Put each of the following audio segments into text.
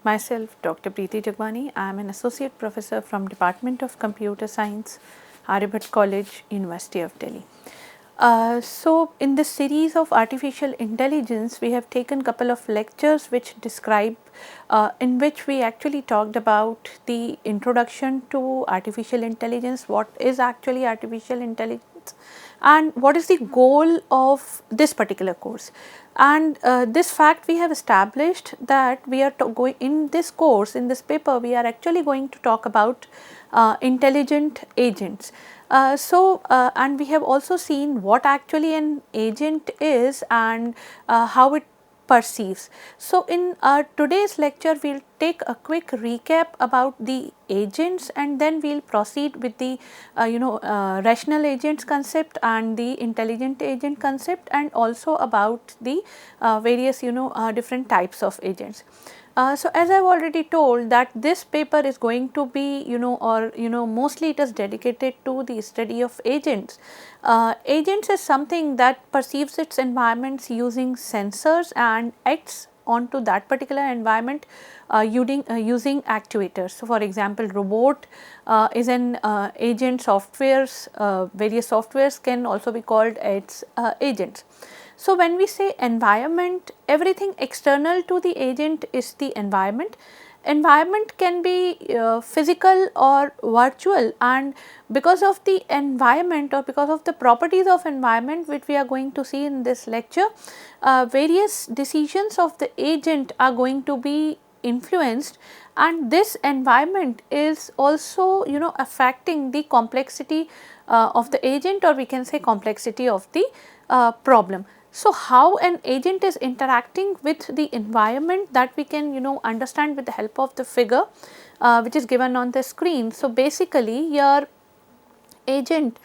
Myself, Dr. Priti Jagwani. I am an associate professor from Department of Computer Science, Aryabhat College, University of Delhi. So, in this series of artificial intelligence, we have taken couple of lectures which describe, in which we actually talked about the introduction to artificial intelligence, what is actually artificial intelligence, and what is the goal of this particular course. And this fact we have established that we are going in this course, in this paper, we are actually going to talk about intelligent agents. And we have also seen what actually an agent is and how it perceives. So, in today's lecture, we will take a quick recap about the agents, and then we will proceed with the rational agents concept and the intelligent agent concept, and also about the various different types of agents. So, as I have already told that this paper is going to be mostly it is dedicated to the study of agents. Agents is something that perceives its environments using sensors and acts onto that particular environment using actuators. So, for example, robot is an agent. Softwares, various softwares can also be called its agents. So, when we say environment, everything external to the agent is the environment. Environment can be physical or virtual, and because of the environment or because of the properties of environment which we are going to see in this lecture, various decisions of the agent are going to be influenced, and this environment is also affecting the complexity of the agent, or we can say complexity of the problem. So, how an agent is interacting with the environment, that we can understand with the help of the figure which is given on the screen. So, basically your agent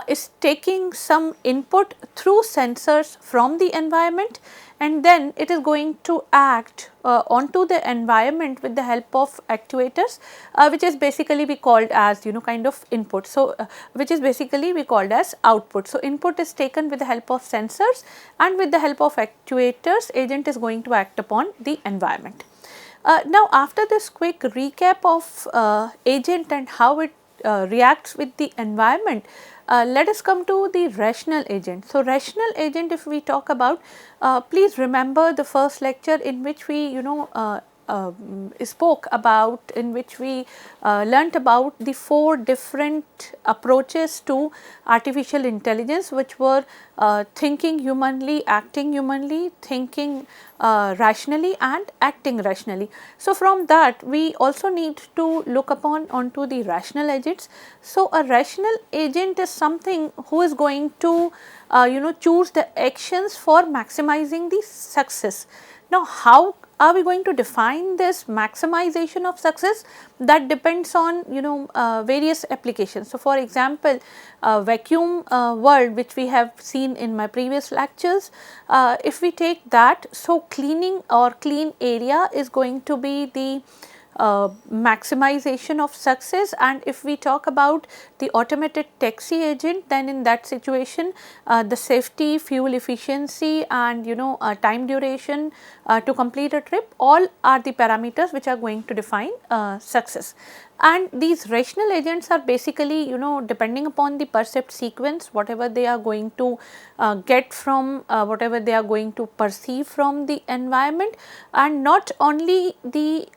is taking some input through sensors from the environment, and then it is going to act onto the environment with the help of actuators, which is basically we called as kind of input. So, which is basically we called as output. So, input is taken with the help of sensors, and with the help of actuators agent is going to act upon the environment. Now, after this quick recap of agent and how it reacts with the environment, let us come to the rational agent. So, rational agent, if we talk about, please remember the first lecture in which we spoke about, in which we learnt about the 4 different approaches to artificial intelligence, which were thinking humanly, acting humanly, thinking rationally, and acting rationally. So, from that we also need to look upon onto the rational agents. So, a rational agent is something who is going to choose the actions for maximizing the success. Now, how are we going to define this maximization of success? That depends on various applications. So, for example, vacuum world, which we have seen in my previous lectures, if we take that, so cleaning or clean area is going to be the maximization of success. And if we talk about the automated taxi agent, then in that situation the safety, fuel efficiency, and time duration to complete a trip, all are the parameters which are going to define success. And these rational agents are basically depending upon the percept sequence, whatever they are going to get from whatever they are going to perceive from the environment, and not only the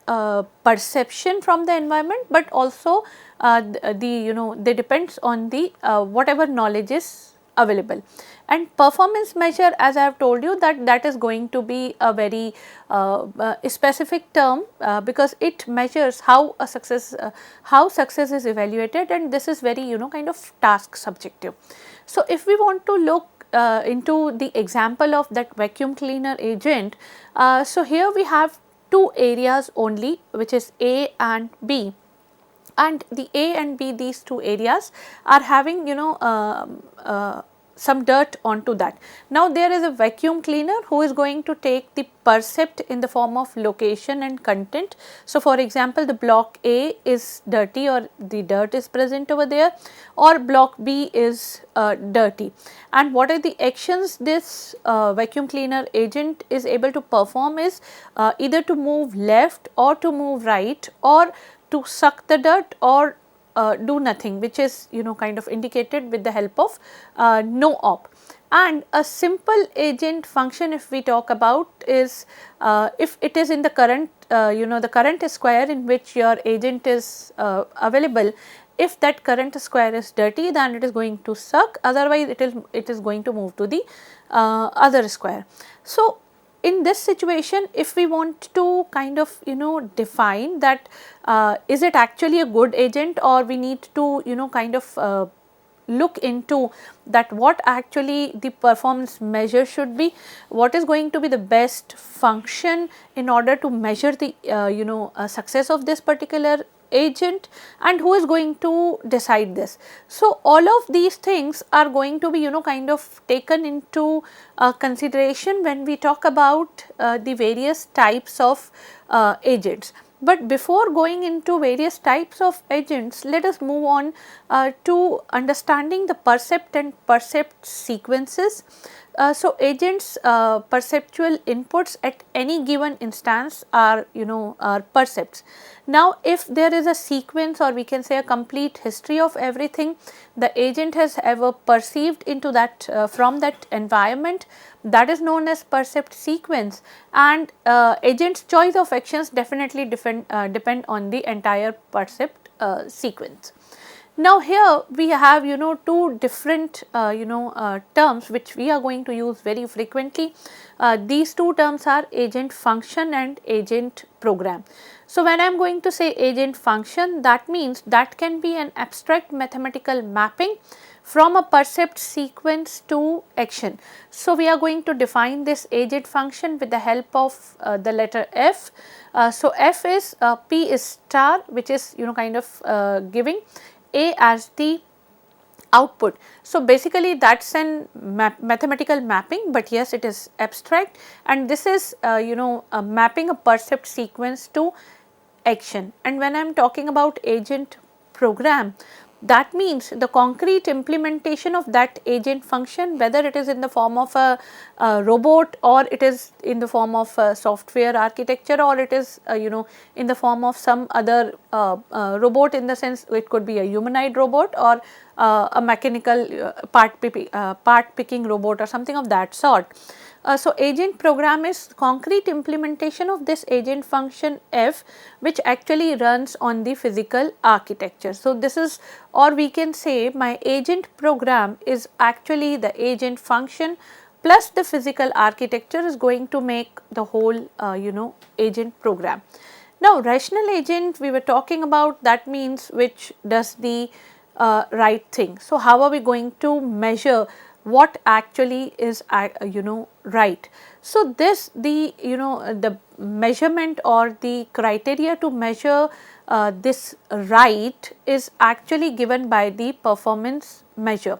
perception from the environment, but also they depends on the whatever knowledge is available. And performance measure, as I have told you, that is going to be a very specific term because it measures how a success is evaluated, and this is very kind of task subjective. So, if we want to look into the example of that vacuum cleaner agent, so here we have 2 areas only, which is A and B. And the A and B, these 2 areas are having some dirt onto that. Now there is a vacuum cleaner who is going to take the percept in the form of location and content. So for example, the block A is dirty or the dirt is present over there, or block B is dirty, and what are the actions this vacuum cleaner agent is able to perform is either to move left or to move right, or to suck the dirt, or do nothing, which is kind of indicated with the help of no op. And a simple agent function, if we talk about, is if it is in the current the current square in which your agent is available. If that current square is dirty, then it is going to suck, otherwise it is going to move to the other square. So in this situation, if we want to kind of define that is it actually a good agent, or we need to kind of look into that what actually the performance measure should be, what is going to be the best function in order to measure the success of this particular agent, and who is going to decide this. So all of these things are going to be kind of taken into consideration when we talk about the various types of agents. But before going into various types of agents, let us move on to understanding the percept and percept sequences. So agents perceptual inputs at any given instance are are percepts. Now if there is a sequence, or we can say a complete history of everything the agent has ever perceived into that from that environment, that is known as percept sequence, and agent's choice of actions definitely depend on the entire percept sequence. Now here we have two different terms which we are going to use very frequently. These two terms are agent function and agent program. So when I am going to say agent function, that means that can be an abstract mathematical mapping from a percept sequence to action. So we are going to define this agent function with the help of the letter F. So F is P is star, which is kind of giving A as the output. So basically that is an mathematical mapping, but yes, it is abstract, and this is mapping a percept sequence to action. And when I am talking about agent program, that means the concrete implementation of that agent function, whether it is in the form of a robot, or it is in the form of a software architecture, or it is in the form of some other robot, in the sense it could be a humanoid robot, or a mechanical part picking robot, or something of that sort. So agent program is concrete implementation of this agent function F, which actually runs on the physical architecture. So this is, or we can say my agent program is actually the agent function plus the physical architecture is going to make the whole agent program. Now rational agent we were talking about, that means which does the right thing. So how are we going to measure what actually is right? So this the measurement or the criteria to measure this right is actually given by the performance measure.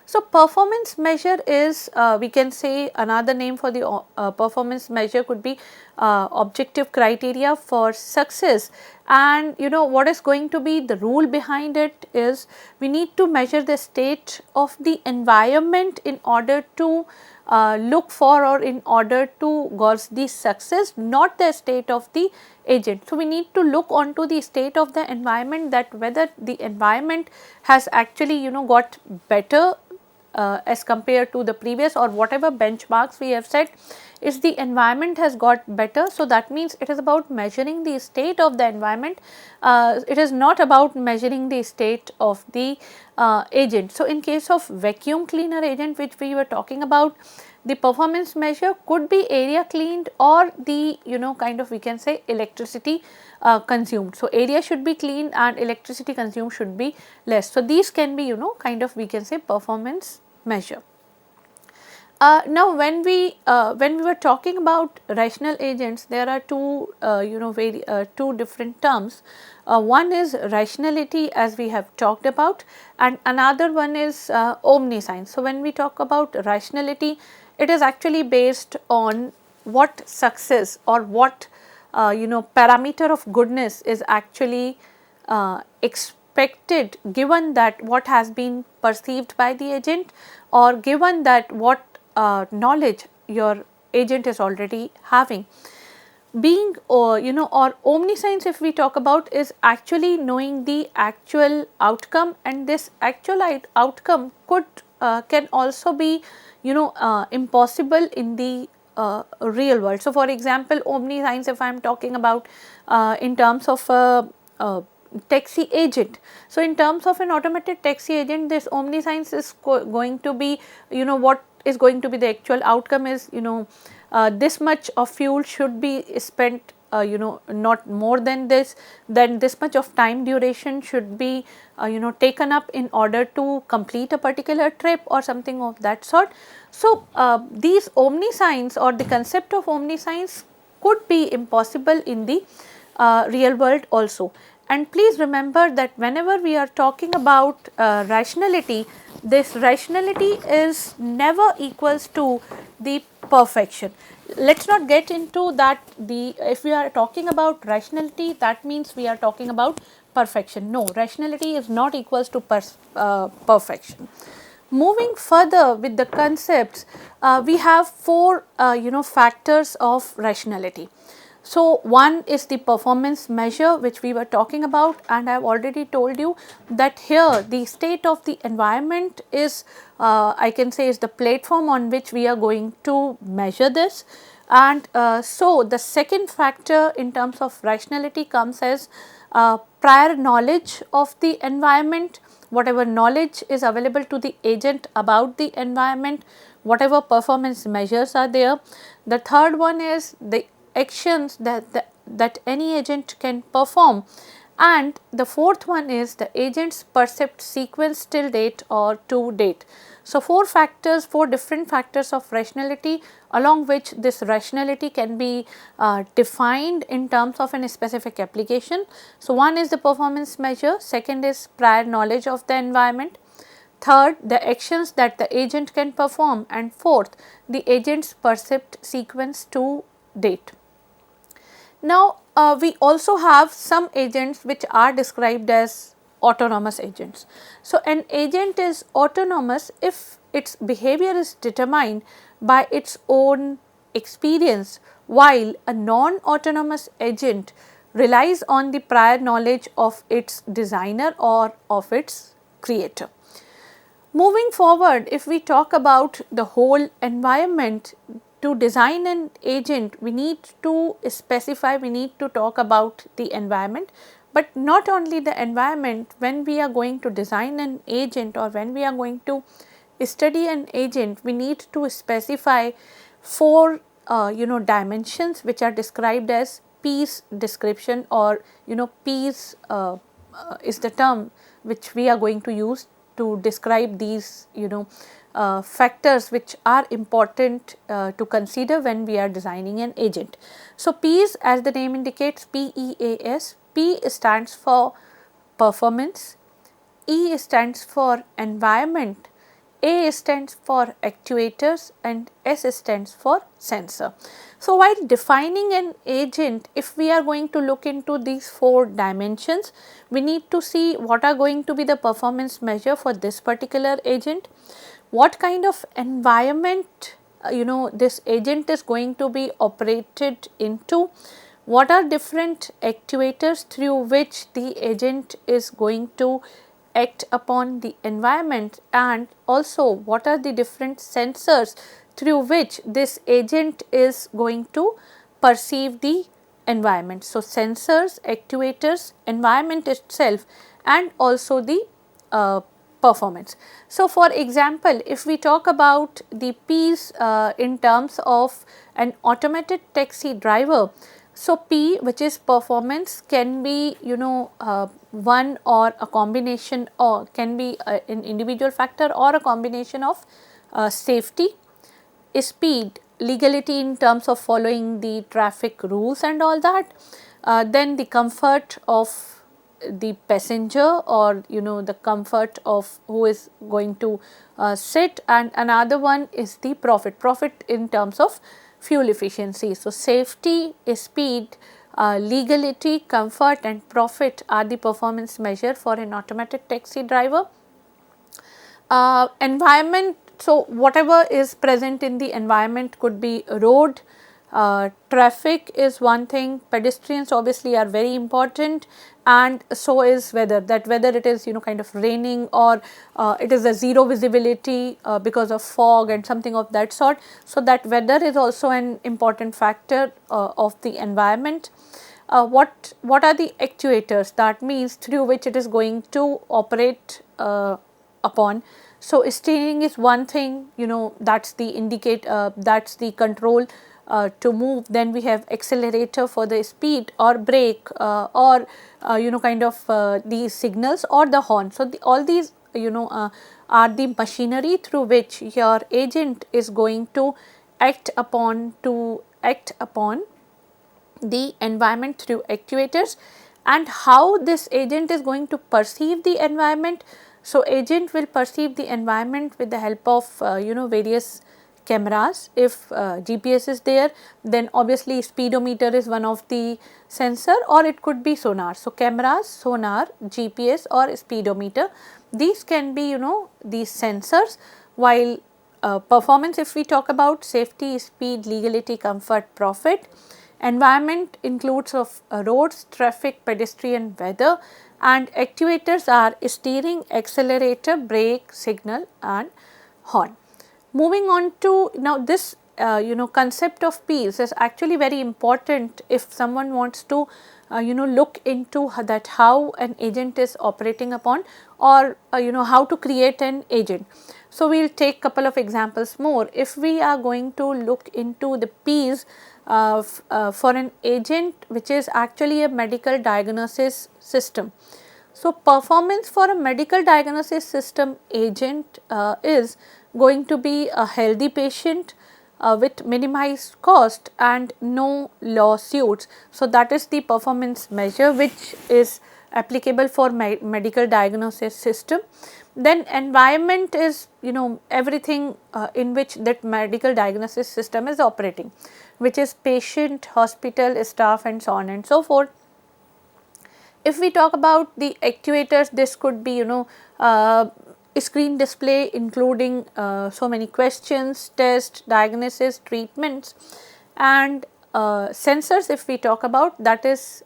So performance measure is we can say another name for the performance measure could be objective criteria for success. And what is going to be the rule behind it is we need to measure the state of the environment in order to look for, or in order to gauge the success, not the state of the agent. So we need to look onto the state of the environment, that whether the environment has actually got better as compared to the previous, or whatever benchmarks we have set, is the environment has got better. So that means it is about measuring the state of the environment, it is not about measuring the state of the agent. So in case of vacuum cleaner agent which we were talking about, the performance measure could be area cleaned, or the kind of we can say electricity consumed. So area should be clean and electricity consumed should be less. So these can be kind of we can say performance measure. Now, when we were talking about rational agents, there are two two different terms. One is rationality, as we have talked about, and another one is omniscience. So, when we talk about rationality, it is actually based on what success or what parameter of goodness is actually expected, given that what has been perceived by the agent, or given that what knowledge your agent is already having. Being or omniscience, if we talk about, is actually knowing the actual outcome, and this actual outcome can also be impossible in the real world. So, for example, omniscience, if I am talking about in terms of a taxi agent. So, in terms of an automated taxi agent, this omniscience is going to be, what is going to be the actual outcome is, this much of fuel should be spent, not more than this, then this much of time duration should be taken up in order to complete a particular trip or something of that sort. So, these omniscience or the concept of omniscience could be impossible in the real world also. And please remember that whenever we are talking about rationality, this rationality is never equals to the perfection. Let us not get into that. If we are talking about rationality, that means we are talking about perfection. No, rationality is not equals to perfection. Moving further with the concepts, we have four factors of rationality. So, one is the performance measure, which we were talking about, and I have already told you that here the state of the environment is, I can say, is the platform on which we are going to measure this. And so, the second factor in terms of rationality comes as prior knowledge of the environment, whatever knowledge is available to the agent about the environment, whatever performance measures are there. The third one is the actions that any agent can perform, and the fourth one is the agent's perceived sequence till date or to date. So, four different factors of rationality, along which this rationality can be defined in terms of a specific application. So, one is the performance measure, second is prior knowledge of the environment, third the actions that the agent can perform, and fourth the agent's perceived sequence to date. Now, we also have some agents which are described as autonomous agents. So, an agent is autonomous if its behavior is determined by its own experience, while a non-autonomous agent relies on the prior knowledge of its designer or of its creator. Moving forward, if we talk about the whole environment, to design an agent, we need to specify, we need to talk about the environment, but not only the environment. When we are going to design an agent or when we are going to study an agent, we need to specify four dimensions which are described as P's description, or P's is the term which we are going to use to describe these factors which are important to consider when we are designing an agent. So, P's, as the name indicates, PEAS, P stands for performance, E stands for environment, A stands for actuators, and S stands for sensor. So, while defining an agent, if we are going to look into these four dimensions, we need to see what are going to be the performance measure for this particular agent, what kind of environment this agent is going to be operated into, what are different actuators through which the agent is going to act upon the environment, and also what are the different sensors through which this agent is going to perceive the environment. So, sensors, actuators, environment itself, and also the performance. So, for example, if we talk about the P's in terms of an automated taxi driver, so P, which is performance, can be one or a combination, or can be an individual factor or a combination of safety, speed, legality in terms of following the traffic rules and all that, then the comfort of the passenger, or the comfort of who is going to sit, and another one is the profit in terms of fuel efficiency. So, safety, speed, legality, comfort and profit are the performance measure for an automated taxi driver. Environment, so whatever is present in the environment could be road, traffic is one thing, pedestrians obviously are very important, and so is weather, that whether it is kind of raining or it is a zero visibility because of fog and something of that sort. So, that weather is also an important factor of the environment. What are the actuators, that means through which it is going to operate upon. So, steering is one thing, that is the that is the control to move. Then we have accelerator for the speed, or brake, or kind of these signals or the horn. So, all these are the machinery through which your agent is going to act upon the environment through actuators. And how this agent is going to perceive the environment. So, agent will perceive the environment with the help of various cameras. If GPS is there, then obviously speedometer is one of the sensor, or it could be sonar. So, cameras, sonar, GPS or speedometer, these can be these sensors. While performance, if we talk about safety, speed, legality, comfort, profit, environment includes of roads, traffic, pedestrian, weather, and actuators are steering, accelerator, brake, signal and horn. Moving on to now, this concept of P's is actually very important if someone wants to look into that how an agent is operating upon, or how to create an agent. So, we will take couple of examples more. If we are going to look into the P's for an agent which is actually a medical diagnosis system. So, performance for a medical diagnosis system agent is going to be a healthy patient with minimized cost and no lawsuits. So, that is the performance measure which is applicable for medical diagnosis system. Then environment is everything in which that medical diagnosis system is operating, which is patient, hospital, staff and so on and so forth. If we talk about the actuators, this could be screen display including so many questions, tests, diagnosis, treatments, and sensors. If we talk about, that is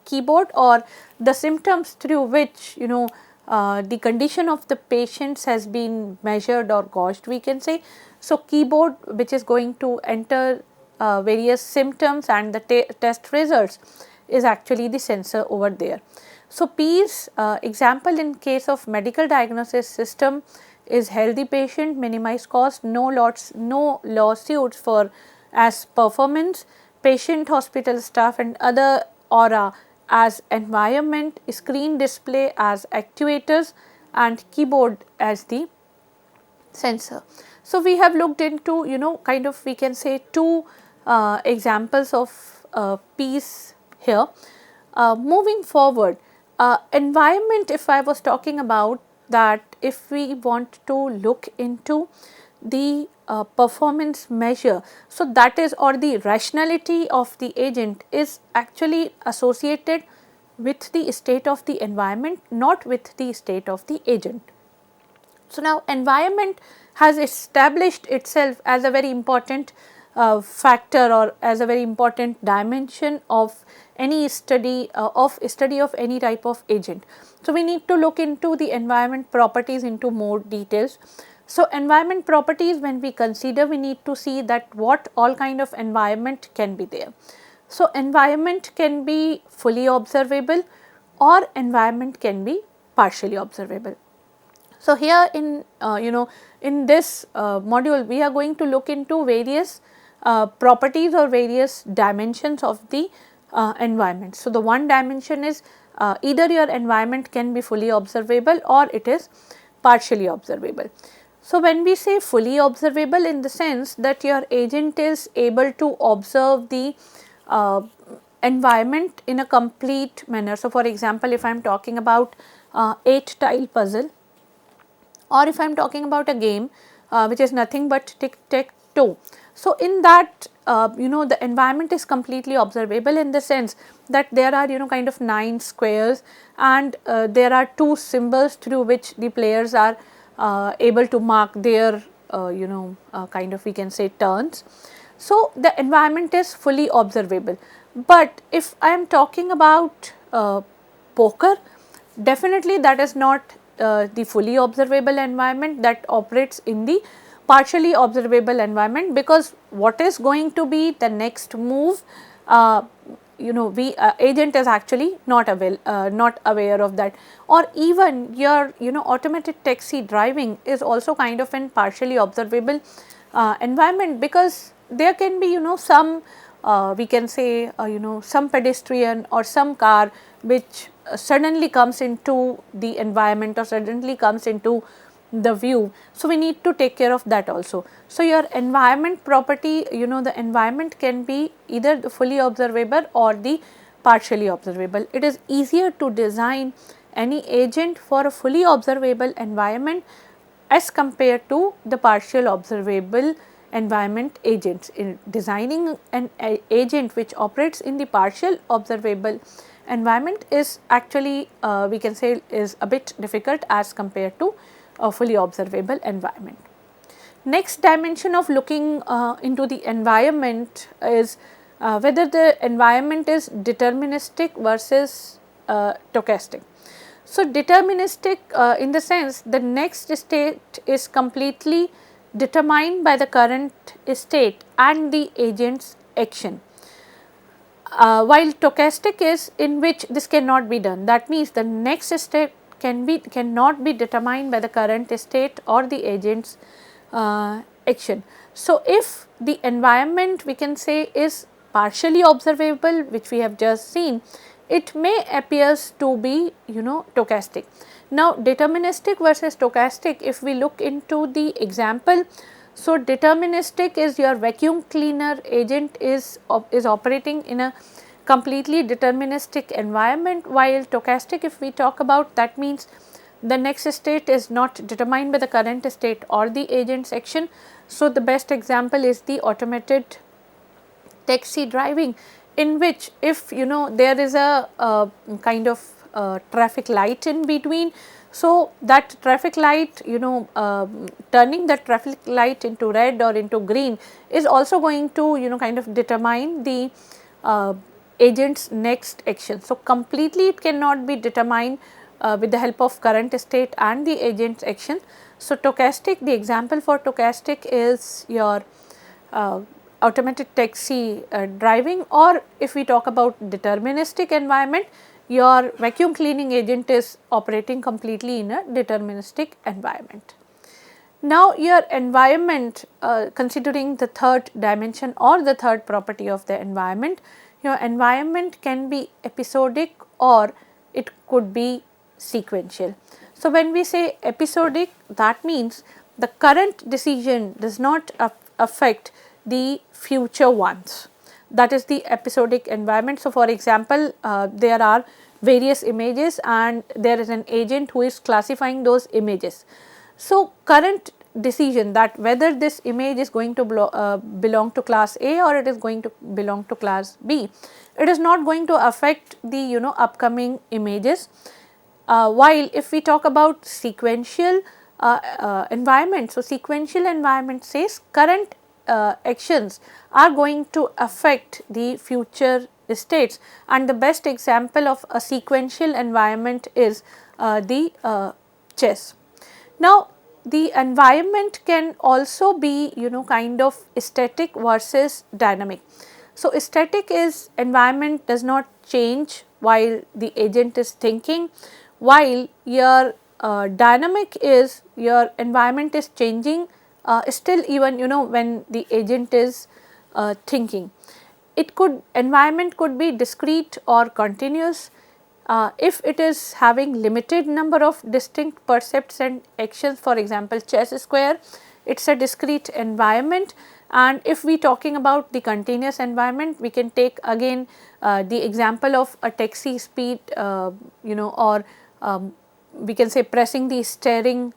keyboard, or the symptoms through which the condition of the patients has been measured or gauged, we can say. So, keyboard which is going to enter various symptoms and the test results is actually the sensor over there. So, P's example in case of medical diagnosis system is healthy patient, minimized cost, no lawsuits for as performance, patient, hospital staff and other aura as environment, screen display as actuators and keyboard as the sensor. So, we have looked into kind of we can say two examples of P's here. Moving forward, environment, if I was talking about that, if we want to look into the performance measure, so that is, or the rationality of the agent is actually associated with the state of the environment, not with the state of the agent. So, now environment has established itself as a very important factor, or as a very important dimension of any study of any type of agent. So, we need to look into the environment properties into more details. So, environment properties, when we consider, we need to see that what all kind of environment can be there. So, environment can be fully observable or environment can be partially observable. So, here in in this module we are going to look into various properties or various dimensions of the environment. So, the one dimension is either your environment can be fully observable or it is partially observable. So, when we say fully observable, in the sense that your agent is able to observe the uh, environment in a complete manner. So, for example, if I am talking about 8 tile puzzle, or if I am talking about a game which is nothing but tic tac toe. So, in that the environment is completely observable, in the sense that there are kind of 9 squares, and there are 2 symbols through which the players are able to mark their kind of, we can say, turns. So, the environment is fully observable. But if I am talking about poker, definitely that is not the fully observable environment, that operates in the partially observable environment, because what is going to be the next move, we agent is actually not aware of that. Or even your automated taxi driving is also kind of an partially observable environment, because there can be some we can say some pedestrian or some car which suddenly comes into the environment or suddenly comes into the view. So, we need to take care of that also. So, your environment property, the environment can be either the fully observable or the partially observable. It is easier to design any agent for a fully observable environment as compared to the partial observable environment agents. In designing an agent which operates in the partial observable environment is actually we can say is a bit difficult as compared to a fully observable environment. Next dimension of looking into the environment is whether the environment is deterministic versus stochastic. So, deterministic in the sense the next state is completely determined by the current state and the agent's action, while stochastic is in which this cannot be done. That means, the next state cannot be determined by the current state or the agent's action. So, if the environment, we can say, is partially observable, which we have just seen, it may appears to be stochastic. Now, deterministic versus stochastic, if we look into the example. So, deterministic is your vacuum cleaner agent is operating in a completely deterministic environment, while stochastic, if we talk about, that means the next state is not determined by the current state or the agent's action. So, the best example is the automated taxi driving, in which if there is a kind of traffic light in between. So, that traffic light turning that traffic light into red or into green is also going to kind of determine the agent's next action. So, completely it cannot be determined with the help of current state and the agent's action. So, stochastic, the example for stochastic is your automated taxi driving, or if we talk about deterministic environment, your vacuum cleaning agent is operating completely in a deterministic environment. Now, your environment, considering the third dimension or the third property of the environment, your environment can be episodic or it could be sequential. So, when we say episodic, that means the current decision does not affect the future ones. That is the episodic environment. So, for example, there are various images and there is an agent who is classifying those images. So, current decision that whether this image is going to belong to class A or it is going to belong to class B, it is not going to affect the upcoming images. While if we talk about sequential environment, so sequential environment says current actions are going to affect the future states, and the best example of a sequential environment is the chess. Now, the environment can also be kind of static versus dynamic. So, static is environment does not change while the agent is thinking, while your dynamic is your environment is changing still even when the agent is thinking. It could environment could be discrete or continuous. If it is having limited number of distinct percepts and actions, for example, chess square, it is a discrete environment. And if we talking about the continuous environment, we can take again the example of a taxi speed, or we can say pressing the steering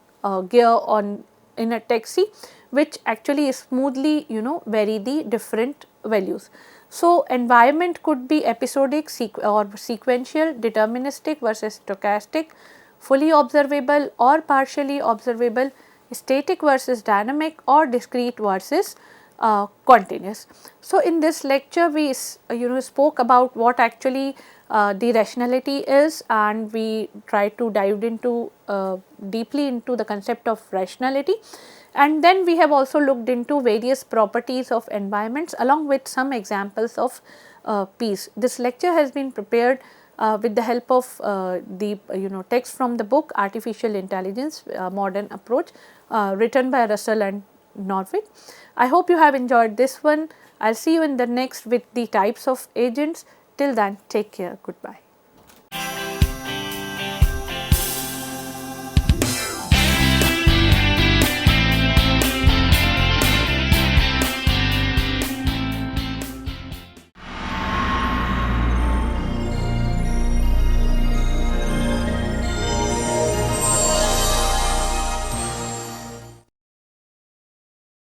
gear on in a taxi, which actually smoothly vary the different values. So, environment could be episodic or sequential, deterministic versus stochastic, fully observable or partially observable, static versus dynamic, or discrete versus continuous. So, in this lecture we spoke about what actually the rationality is, and we try to dive into deeply into the concept of rationality. And then we have also looked into various properties of environments along with some examples of peace. This lecture has been prepared with the help of the text from the book Artificial Intelligence Modern Approach, written by Russell and Norvig. I hope you have enjoyed this one. I will see you in the next with the types of agents. Till then, take care. Goodbye.